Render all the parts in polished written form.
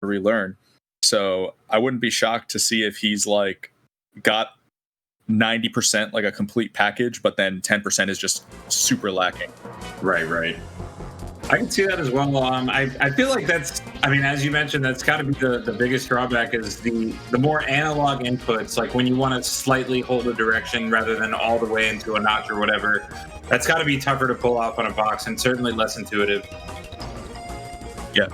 relearn. So I wouldn't be shocked to see if he's like got 90% like a complete package, but then 10% is just super lacking. Right. I can see that as well. I feel like that's, I mean, as you mentioned, that's got to be the biggest drawback is the more analog inputs, like when you want to slightly hold a direction rather than all the way into a notch or whatever. That's got to be tougher to pull off on a box and certainly less intuitive. Yeah.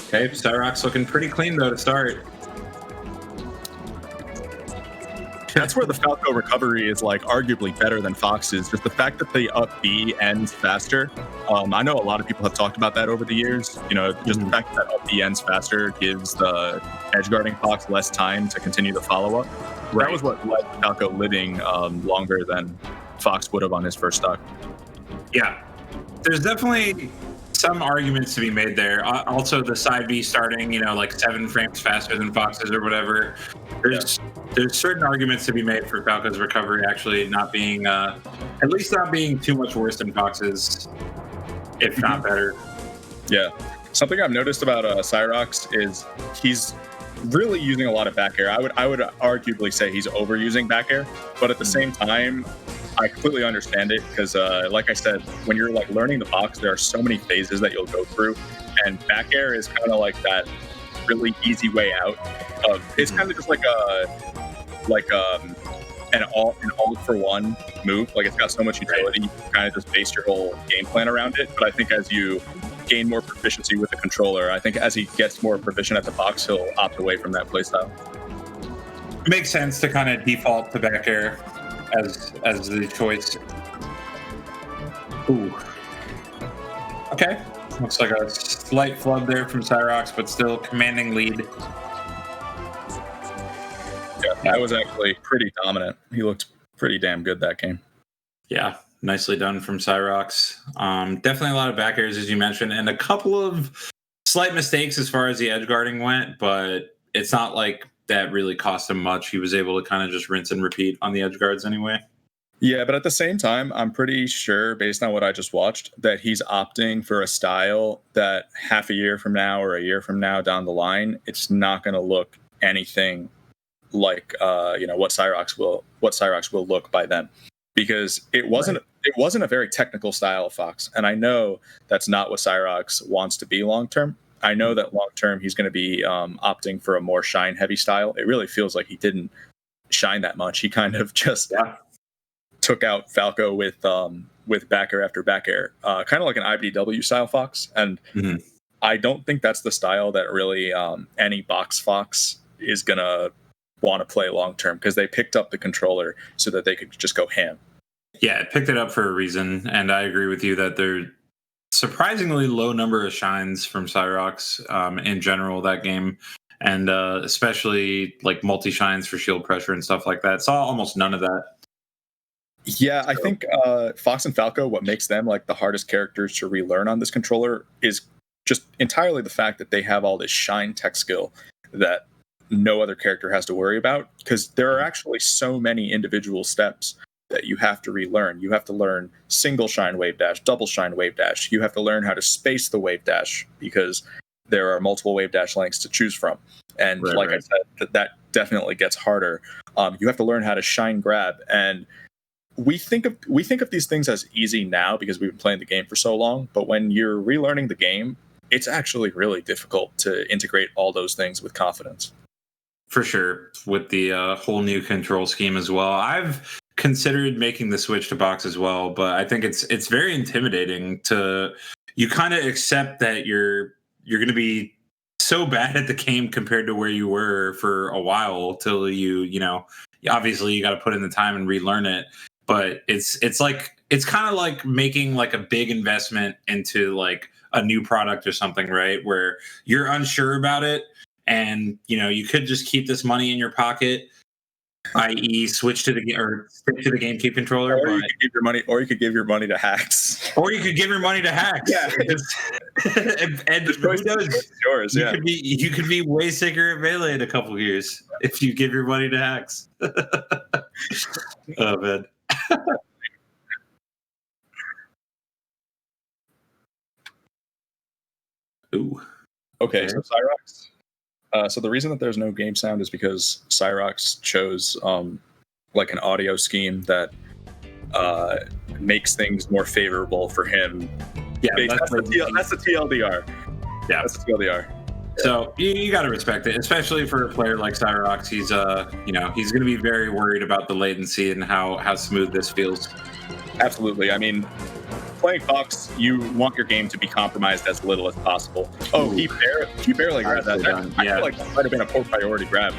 Okay, Syrox looking pretty clean though to start. That's where the Falco recovery is like arguably better than Fox's. Just the fact that the up B ends faster. I know a lot of people have talked about that over the years. You know, just the fact that up B ends faster gives the edge guarding Fox less time to continue the follow up. Right. That was what led Falco living longer than Fox would have on his first stock. Yeah, there's definitely some arguments to be made there. Also, the side B starting, you know, like 7 frames faster than Fox's or whatever. There's certain arguments to be made for Falco's recovery actually not being, at least not being too much worse than Fox's, if not better. Yeah. Something I've noticed about Syrox is he's really using a lot of back air. I would arguably say he's overusing back air, but at the same time, I completely understand it because, like I said, when you're like learning the box, there are so many phases that you'll go through, and back air is kind of like that really easy way out. It's kind of just like an all for one move. Like it's got so much utility, you kind of just base your whole game plan around it. But I think as you gain more proficiency with the controller, I think as he gets more proficient at the box, he'll opt away from that playstyle. It makes sense to kind of default to back air as the choice. Ooh. Okay. Looks like a slight flub there from Syrox, but still commanding lead. Yeah, that was actually pretty dominant. He looked pretty damn good that game. Yeah, nicely done from Syrox. Definitely a lot of back airs, as you mentioned, and a couple of slight mistakes as far as the edge guarding went, but it's not like that really cost him much. He was able to kind of just rinse and repeat on the edge guards anyway. Yeah, but at the same time, I'm pretty sure, based on what I just watched, that he's opting for a style that half a year from now or a year from now down the line, it's not going to look anything like what Syrox will look by then, because it wasn't a very technical style of Fox, and I know that's not what Syrox wants to be long term. I know that long term he's going to be opting for a more shine heavy style. It really feels like he didn't shine that much. He kind of just took out Falco with back air after back air, kind of like an IBDW style Fox. And I don't think that's the style that really any box Fox is going to want to play long term, because they picked up the controller so that they could just go ham. Yeah, it picked it up for a reason. And I agree with you that there surprisingly low number of shines from Syrox in general that game. And especially like multi shines for shield pressure and stuff like that. Saw almost none of that. Yeah, I think Fox and Falco, what makes them like the hardest characters to relearn on this controller is just entirely the fact that they have all this shine tech skill that no other character has to worry about, because there are actually so many individual steps that you have to relearn. You have to learn single shine wave dash, double shine wave dash. You have to learn how to space the wave dash, because there are multiple wave dash lengths to choose from. And I said, that definitely gets harder. You have to learn how to shine grab. And we think of these things as easy now because we've been playing the game for so long. But when you're relearning the game, it's actually really difficult to integrate all those things with confidence. For sure, with the whole new control scheme as well. I've considered making the switch to box as well, but I think it's very intimidating to, you kind of accept that you're going to be so bad at the game compared to where you were for a while till you know, obviously you got to put in the time and relearn it. But it's kind of like making like a big investment into like a new product or something, right? Where you're unsure about it, and you know you could just keep this money in your pocket, i.e., switch to the game or stick to the GameCube controller. Or you could give your money, or you could give your money to hacks. Or you could give your money to hacks. Yeah, and who knows? Yours. Yeah, you could be way sicker at Melee in a couple of years if you give your money to hacks. Oh man. Ooh. Okay, so Syrox. So the reason that there's no game sound is because Syrox chose like an audio scheme that makes things more favorable for him. Yeah, that's the TLDR. Yeah, that's the TLDR. So you got to respect it, especially for a player like Syrox. He's he's going to be very worried about the latency and how smooth this feels. Absolutely. I mean, playing Fox, you want your game to be compromised as little as possible. Oh, he barely grabbed that. I feel like that might have been a poor priority grab.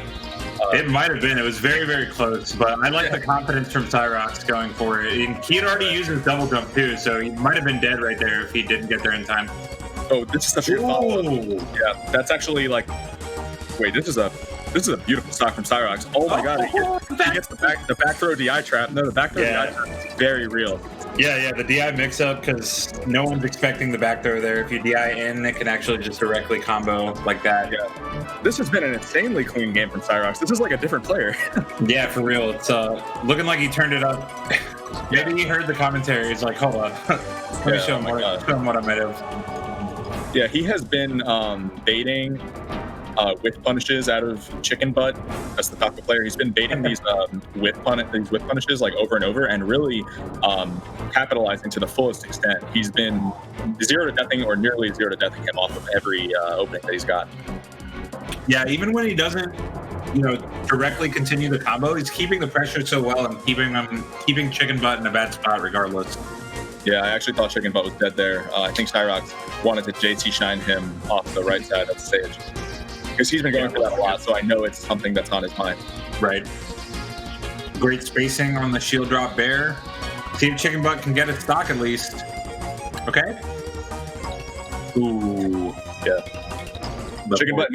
It might have been. It was very, very close, but I like the confidence from Syrox going for it. And he had already used his double jump too, so he might have been dead right there if he didn't get there in time. Oh, this is such a good follow-up. Yeah, that's actually like. Wait, this is a beautiful stock from Syrox. Oh my god, he gets the back throw DI trap. No, the back throw DI trap is very real. Yeah, the DI mix-up, because no one's expecting the back throw there. If you DI in, it can actually just directly combo like that. Yeah. This has been an insanely clean game from Syrox. This is like a different player. Yeah, for real. It's looking like he turned it up. Maybe he heard the commentary. He's like, hold on. Let me show him what I might have. Yeah, he has been baiting whiff punishes out of Chickenbutt. That's the Falco player. He's been baiting these whiff punishes like over and over, and really capitalizing to the fullest extent. He's been 0 to deathing or nearly 0 to deathing him off of every opening that he's got. Yeah, even when he doesn't, directly continue the combo, he's keeping the pressure so well and keeping Chickenbutt in a bad spot regardless. Yeah, I actually thought Chickenbutt was dead there. I think Syrox wanted to JT shine him off the right side of the stage, because he's been going for that a lot, so I know it's something that's on his mind. Right. Great spacing on the shield drop bear. See if Chickenbutt can get a stock at least. Okay. Ooh. Yeah. Chickenbutt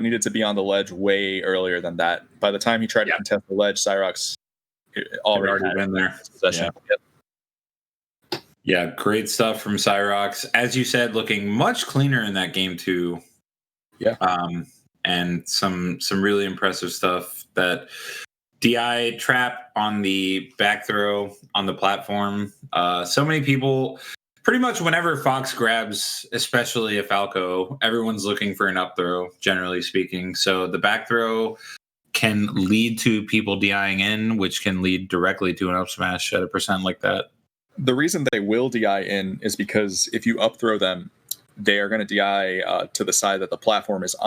needed to be on the ledge way earlier than that. By the time he tried to contest the ledge, Syrox already been there. Yeah. Yeah, great stuff from Syrox. As you said, looking much cleaner in that game too. Yeah. And some really impressive stuff. That DI trap on the back throw on the platform. So many people, pretty much whenever Fox grabs, especially a Falco, everyone's looking for an up throw, generally speaking. So the back throw can lead to people DIing in, which can lead directly to an up smash at a percent like that. The reason they will DI in is because if you up throw them, they are going to DI to the side that the platform is on.